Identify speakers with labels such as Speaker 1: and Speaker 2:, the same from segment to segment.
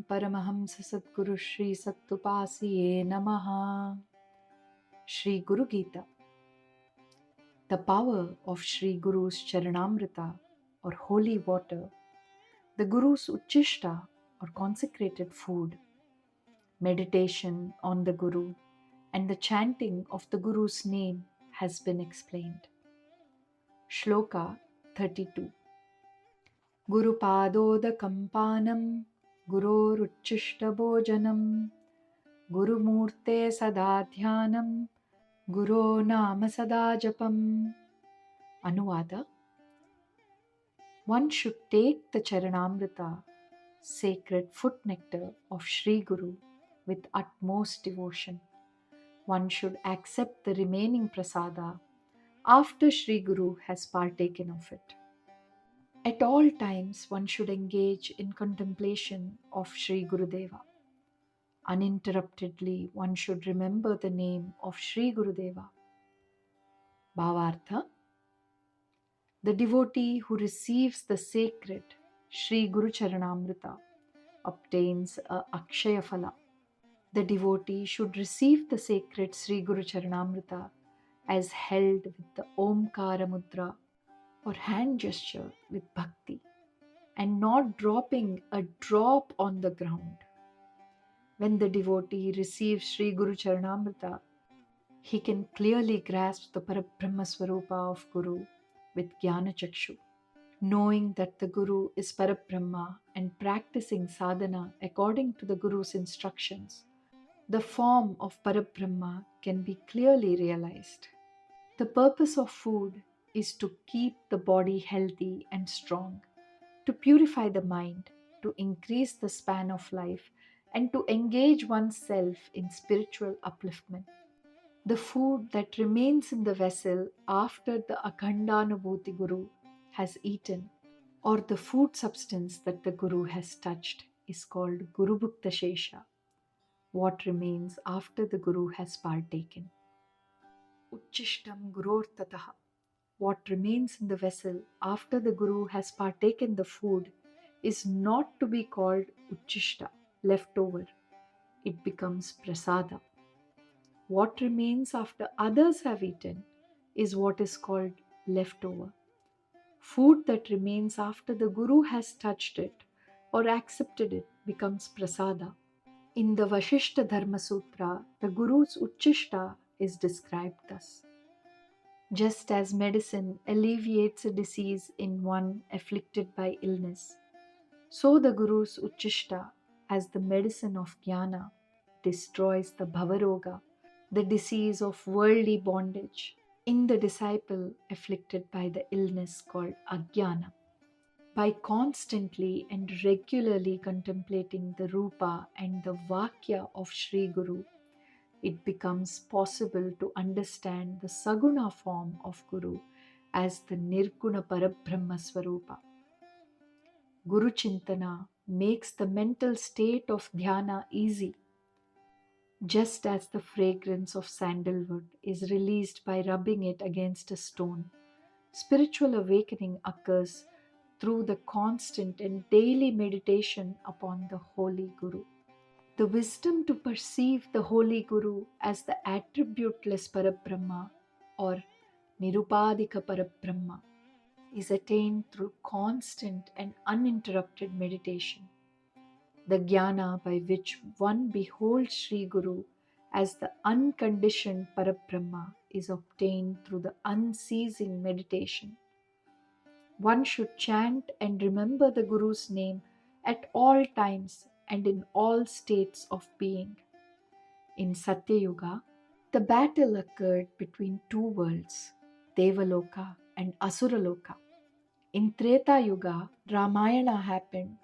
Speaker 1: Paramahamsa Sadguru Shri Sattupasiye Namaha. Shri GuruGita. The power of Shri Guru's Charanamrita or holy water, the Guru's Uchishta or consecrated food, meditation on the Guru, and the chanting of the Guru's name has been explained. Shloka 32. Guru Padodakam Panam Guroruchishta Bhojanam Guru Murte Sadadhyanam Guru Nama Sadajapam. Anuvada. One should take the Charanamrita, sacred foot nectar of Sri Guru, with utmost devotion. One should accept the remaining prasada after Sri Guru has partaken of it. At all times, one should engage in contemplation of Sri Gurudeva. Uninterruptedly, one should remember the name of Sri Gurudeva. Bhavartha. The devotee who receives the sacred Sri Guru Charanamrita obtains a Akshaya Phala. The devotee should receive the sacred Sri Guru Charanamrita as held with the Omkara Mudra or hand gesture with bhakti and not dropping a drop on the ground. When the devotee receives Sri Guru Charanamrita, he can clearly grasp the Parabrahma Swarupa of Guru with Jnana Chakshu. Knowing that the Guru is Parabrahma and practicing sadhana according to the Guru's instructions, the form of Parabrahma can be clearly realized. The purpose of food is to keep the body healthy and strong, to purify the mind, to increase the span of life, and to engage oneself in spiritual upliftment. The food that remains in the vessel after the Akhandanubhuti Guru has eaten, or the food substance that the Guru has touched, is called Guru Bhukta Shesha, what remains after the Guru has partaken. Uchishtam Gurortataha. What remains in the vessel after the Guru has partaken the food is not to be called Uchishta, leftover. It becomes Prasada. What remains after others have eaten is what is called leftover. Food that remains after the Guru has touched it or accepted it becomes Prasada. In the Vashishta Dharma Sutra, the Guru's Uchishta is described thus. Just as medicine alleviates a disease in one afflicted by illness, so the Guru's Uchishta, as the medicine of Jnana, destroys the Bhavaroga, the disease of worldly bondage, in the disciple afflicted by the illness called Ajnana. By constantly and regularly contemplating the Rupa and the Vakya of Sri Guru, it becomes possible to understand the Saguna form of Guru as the Nirguna Parabrahma Swarupa. Guru Chintana makes the mental state of dhyana easy, just as the fragrance of sandalwood is released by rubbing it against a stone. Spiritual awakening occurs through the constant and daily meditation upon the Holy Guru. The wisdom to perceive the Holy Guru as the attributeless Parabrahma or Nirupadika Parabrahma is attained through constant and uninterrupted meditation. The jnana by which one beholds Sri Guru as the unconditioned Parabrahma is obtained through the unceasing meditation. One should chant and remember the Guru's name at all times and in all states of being. In Satya Yuga, the battle occurred between two worlds, Devaloka and Asuraloka. In Treta Yuga, Ramayana happened.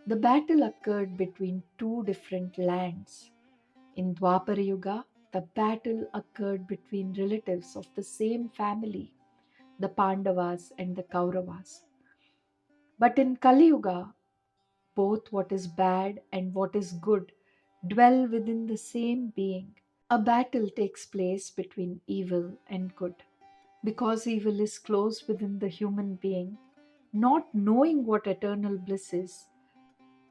Speaker 1: The battle occurred between two different lands. In Dwapara Yuga, the battle occurred between relatives of the same family, the Pandavas and the Kauravas. But in Kali Yuga, both what is bad and what is good dwell within the same being. A battle takes place between evil and good. Because evil is close within the human being, not knowing what eternal bliss is,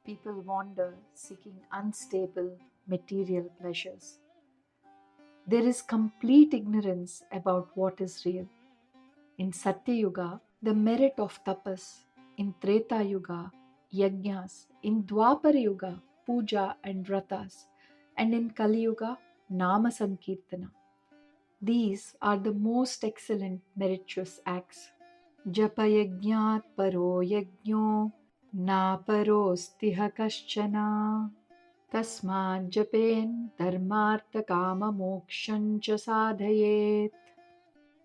Speaker 1: People wander seeking unstable material pleasures. There is complete ignorance about what is real. In Satya Yuga, the merit of tapas; in Treta Yuga, yajnas; in Dwapara Yuga, puja and vratas; and in Kali Yuga, nama sankirtana. These are the most excellent meritorious acts. Japa yajnat paro yajno na parostiha kaschana. Tasmad japen dharmartha kama mokshancha sadhayet.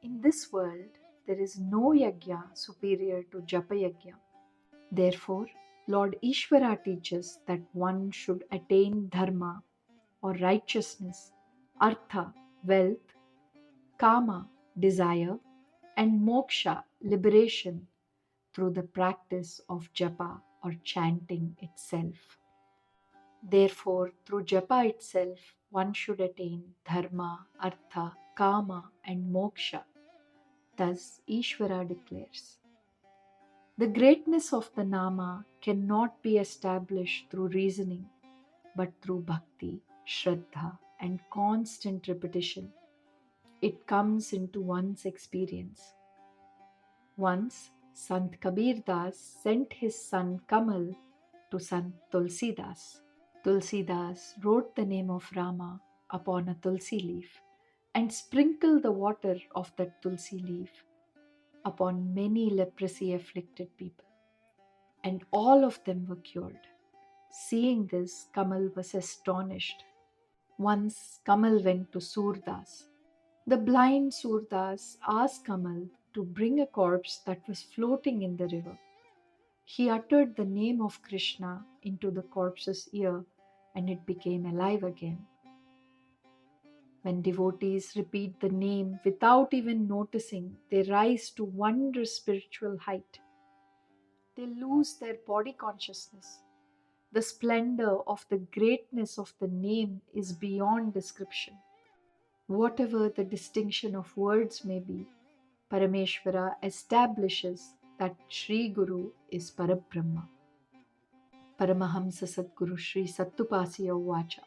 Speaker 1: In this world, there is no yajna superior to japa yajna. Therefore, Lord Ishvara teaches that one should attain dharma or righteousness, artha, wealth, kama, desire, and moksha, liberation, through the practice of japa or chanting itself. Therefore, through japa itself, one should attain dharma, artha, kama, and moksha. Thus, Ishvara declares. The greatness of the Nama cannot be established through reasoning, but through bhakti, shraddha, and constant repetition. It comes into one's experience. Once, Sant Kabir Das sent his son Kamal to Sant Tulsi Das. Tulsi Das wrote the name of Rama upon a tulsi leaf and sprinkled the water of that tulsi leaf upon many leprosy afflicted people, and all of them were cured. Seeing this, Kamal was astonished. Once Kamal went to Surdas. The blind Surdas asked Kamal to bring a corpse that was floating in the river. He uttered the name of Krishna into the corpse's ear and it became alive again. When devotees repeat the name without even noticing, they rise to wondrous spiritual height. They lose their body consciousness. The splendor of the greatness of the name is beyond description. Whatever the distinction of words may be, Parameshvara establishes that Sri Guru is Parabrahma. Paramahamsa Sadguru Sri Sattupasiya Vacha.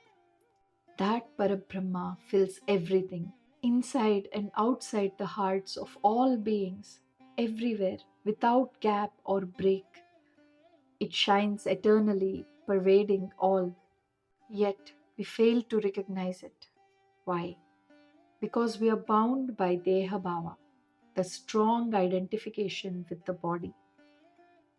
Speaker 1: That Parabrahma fills everything, inside and outside the hearts of all beings, everywhere, without gap or break. It shines eternally, pervading all. Yet we fail to recognize it. Why? Because we are bound by Deha Bhava, the strong identification with the body.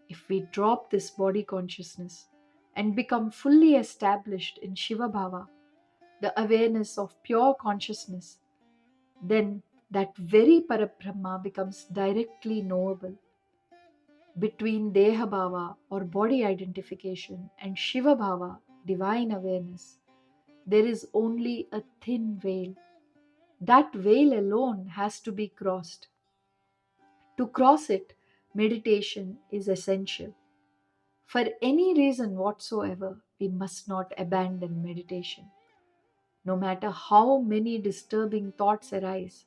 Speaker 1: If we drop this body consciousness and become fully established in Shiva Bhava, the awareness of pure consciousness, then that very Parabrahma becomes directly knowable. Between Deha Bhava or body identification and Shiva Bhava, divine awareness, there is only a thin veil. That veil alone has to be crossed. To cross it, meditation is essential. For any reason whatsoever, we must not abandon meditation. No matter how many disturbing thoughts arise,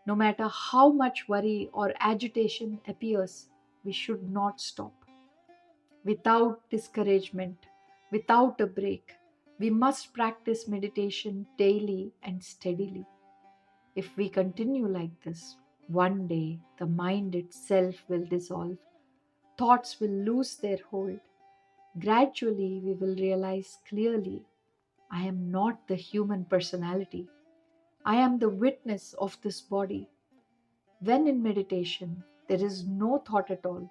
Speaker 1: no matter how much worry or agitation appears, we should not stop. Without discouragement, without a break, we must practice meditation daily and steadily. If we continue like this, one day the mind itself will dissolve, thoughts will lose their hold. Gradually, we will realize clearly, I am not the human personality. I am the witness of this body. When in meditation, there is no thought at all.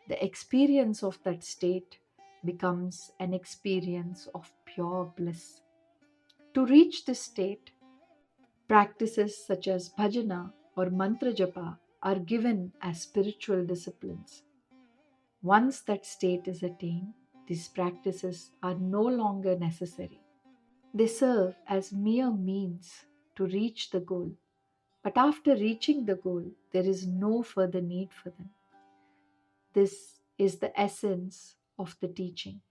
Speaker 1: The experience of that state becomes an experience of pure bliss. To reach this state, practices such as bhajana or mantra japa are given as spiritual disciplines. Once that state is attained, these practices are no longer necessary. They serve as mere means to reach the goal. But after reaching the goal, there is no further need for them. This is the essence of the teaching.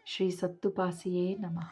Speaker 1: Shri Sattupasiye Namah.